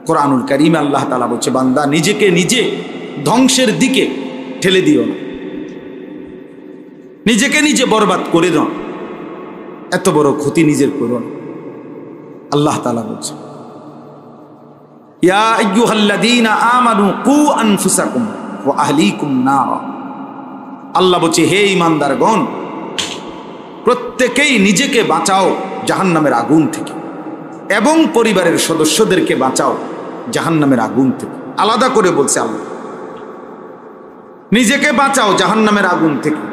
কোরআনুল কারীমে আল্লাহ তাআলা বলছে, বান্দা নিজেকে নিজে ধ্বংসের দিকে ঠেলে দিও না, নিজেকে নিজে বরবাদ করে দাও, এত বড় ক্ষতি নিজের করো না। আল্লাহ তাআলা বলছে, ইয়া আইয়ুহাল্লাযীনা আমানু কু আনফুসাকুম ওয়া আহলিকুম নার। আল্লাহ বলছে, হে ঈমানদারগণ, প্রত্যেকেই নিজেকে বাঁচাও জাহান্নামের আগুন থেকে এবং পরিবারের সদস্যদেরকে বাঁচাও জাহান্নামের আগুন থেকে। আলাদা করে বলছে আল্লাহ, নিজেকে বাঁচাও জাহান্নামের আগুন থেকে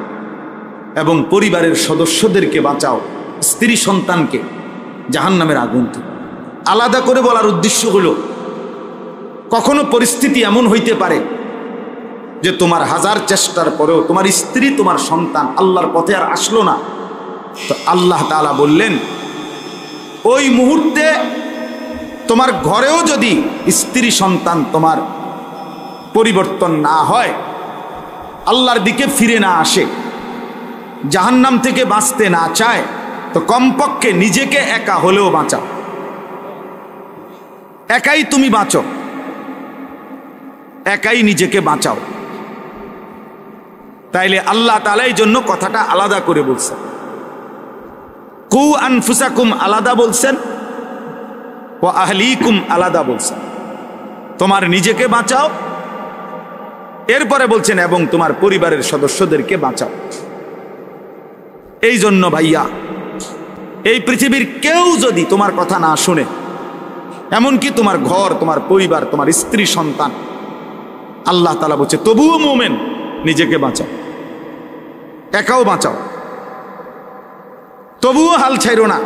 এবং পরিবারের সদস্যদেরকে বাঁচাও, স্ত্রী সন্তানকে জাহান্নামের আগুন থেকে। আলাদা করে বলার উদ্দেশ্য হলো, কখনো পরিস্থিতি এমন হইতে পারে যে তোমার হাজার চেষ্টার পরেও তোমার স্ত্রী তোমার সন্তান আল্লাহর পথে আর আসলো না, তো আল্লাহ তাআলা বললেন, ওই মুহূর্তে তোমার ঘরেও যদি স্ত্রী সন্তান তোমার পরিবর্তন না হয়, আল্লাহর দিকে ফিরে না আসে, জাহান্নাম থেকে বাঁচতে না চায়, তো কমপক্ষে নিজেকে একা হলেও বাঁচাও। একাই তুমি বাঁচো, একাই নিজেকে বাঁচাও। তাইলে আল্লাহ তাআলা এই জন্য কথাটা আলাদা করে বলছেন। কু আনফুসাকুম আলাদা বলছেন, ওয়া আহলিকুম আলাদা বলছেন। তোমার নিজেকে বাঁচাও, এরপরে বলছেন এবং তোমার পরিবারের সদস্যদেরকে বাঁচাও। এই জন্য ভাইয়া, এই পৃথিবীর কেউ যদি তোমার কথা না শুনে, এমনকি তোমার ঘর, তোমার পরিবার, তোমার স্ত্রী সন্তান, আল্লাহ তাআলা বলছে তবুও মুমিন নিজেকে বাঁচাও, একাও বাঁচাও, তবুও হাল ছাইরো না,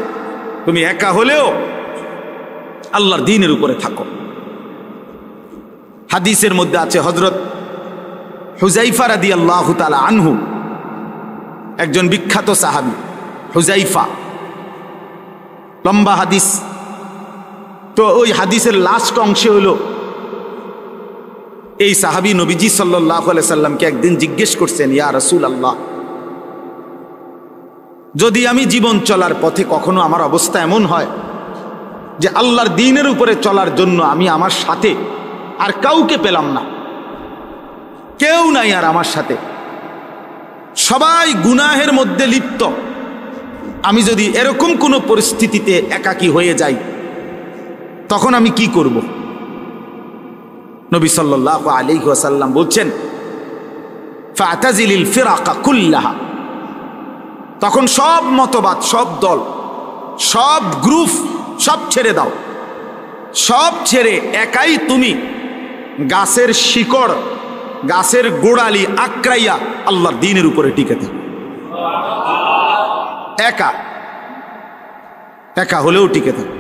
তুমি একা হলেও আল্লাহর দ্বীনের উপরে থাকো। হাদিসের মধ্যে আছে, হযরত হুযায়ফা রাদিয়াল্লাহু তাআলা আনহু, একজন বিখ্যাত সাহাবী হুযায়ফা, লম্বা হাদিস। তো ওই হাদিসের লাস্ট অংশে হলো, এই সাহাবী নবীজি সাল্লাল্লাহু আলাইহি সাল্লামকে একদিন জিজ্ঞেস করছেন, ইয়া রাসূলুল্লাহ, যদি আমি জীবন চলার পথে কখনো আমার অবস্থা এমন হয় যে আল্লাহর দ্বীনের উপরে চলার জন্য আমি আমার সাথে আর কাউকে পেলাম না, কেউ নাই আর আমার সাথে, সবাই গুনাহের মধ্যে লিপ্ত, আমি যদি এরকম কোনো পরিস্থিতিতে একাকী হয়ে যাই, তখন আমি কি করব? নবী সাল্লাল্লাহু আলাইহি ওয়াসাল্লাম বলছেন, ফাতাজিলিল ফিরাকা কুল্লাহা। তখন সব মতবাদ, সব দল, সব গ্রুপ সব ছেড়ে দাও, সব ছেড়ে একাই তুমি গাছের শিকড়, গাছের গোড়ালি আঁকড়াইয়া আল্লাহর দ্বীনের উপরে টিকে থাকো। একা, একা হলেও টিকে থাকো।